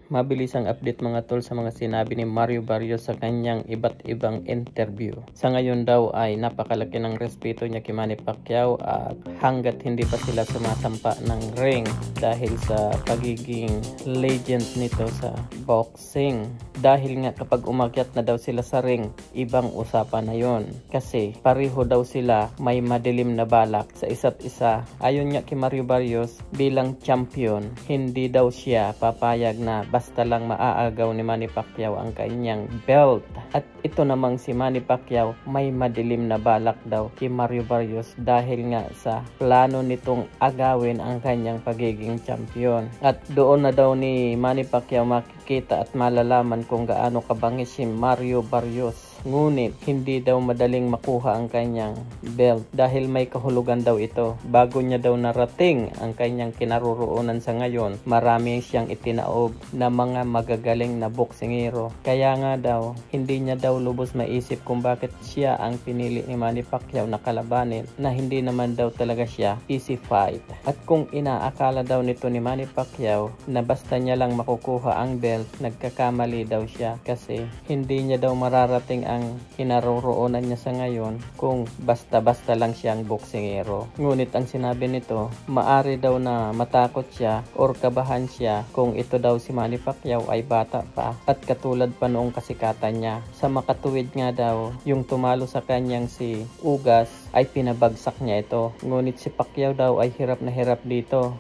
mabilis ang update mga tol sa mga sinabi ni Mario Barrios sa kanyang iba't ibang interview. Sa ngayon daw ay napakalaki ng respeto niya kay Manny Pacquiao at hanggat hindi pa sila sumasampa ng ring dahil sa pagiging legend nito sa boxing. Dahil nga kapag umakyat na daw sila sa ring, ibang usapan na yon. Kasi pareho daw sila may madilim na balak sa isa't isa. Ayon nga kay Mario Barrios, bilang champion, hindi daw siya papayag na basta lang maaagaw ni Manny Pacquiao ang kanyang belt. At ito namang si Manny Pacquiao may madilim na balak daw kay Mario Barrios dahil nga sa plano nitong agawin ang kanyang pagiging champion. At doon na daw ni Manny Pacquiao makikita at malalaman kung gaano kabangis si Mario Barrios. Ngunit hindi daw madaling makuha ang kanyang belt dahil may kahulugan daw ito. Bago niya daw narating ang kanyang kinaroroonan sa ngayon, marami siyang itinaob na mga magagaling na boksingero. Kaya nga daw, hindi niya daw lubos maisip kung bakit siya ang pinili ni Manny Pacquiao na kalabanin na hindi naman daw talaga siya easy fight. At kung inaakala daw nito ni Manny Pacquiao na basta niya lang makukuha ang belt, nagkakamali daw siya kasi hindi niya daw mararating ang kinaroroonan niya sa ngayon kung basta-basta lang siyang boksingero. Ngunit ang sinabi nito, maari daw na matakot siya or kabahan siya kung ito daw si Manny Pacquiao ay bata pa at katulad pa noong kasikatan niya. Sa makatuwid nga daw, yung tumalo sa kanyang si Ugas ay pinabagsak niya ito. Ngunit si Pacquiao daw ay hirap na hirap dito.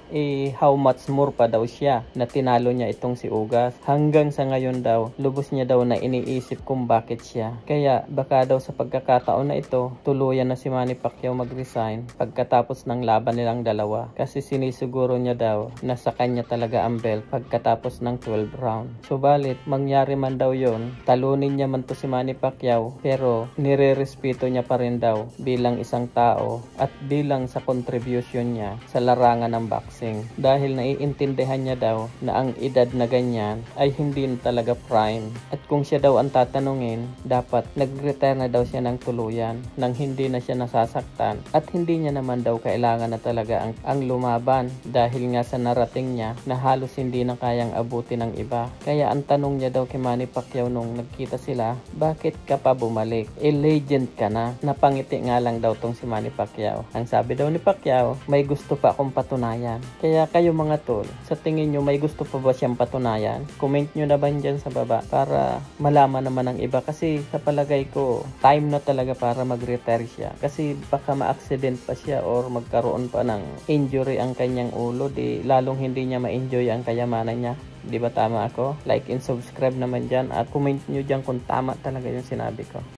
How much more pa daw siya na tinalo niya itong si Ugas. Hanggang sa ngayon daw, lubos niya daw na iniisip kung bakit siya. Kaya baka daw sa pagkakataon na ito, tuluyan na si Manny Pacquiao mag-resign pagkatapos ng laban nilang dalawa. Kasi sinisiguro niya daw na sa kanya talaga ang belt pagkatapos ng 12 round. Subalit, mangyari man daw yon, talunin niya man to si Manny Pacquiao pero nire-respeto niya pa rin daw bilang isang tao at bilang sa contribution niya sa larangan ng boxing. Dahil naiintindihan niya daw na ang edad na ganyan ay hindi na talaga prime. At kung siya daw ang tatanungin, dapat nag-retire na daw siya ng tuluyan nang hindi na siya nasasaktan at hindi niya naman daw kailangan na talaga ang lumaban dahil nga sa narating niya na halos hindi na kayang abutin ng iba. Kaya ang tanong niya daw kay Manny Pacquiao nung nagkita sila, bakit ka pa bumalik? Legend ka na. Napangiti nga lang daw tong si Manny Pacquiao. Ang sabi daw ni Pacquiao, may gusto pa akong patunayan. Kaya kayo mga tol, sa tingin nyo may gusto pa ba siyang patunayan? Comment nyo na ba dyan sa baba para malaman naman ng iba kasi sa palagay ko, time na talaga para mag-retire siya. Kasi baka ma-accident pa siya or magkaroon pa ng injury ang kanyang ulo, di lalong hindi niya ma-enjoy ang kayamanan niya. Di ba tama ako? Like and subscribe naman dyan at comment nyo dyan kung tama talaga yung sinabi ko.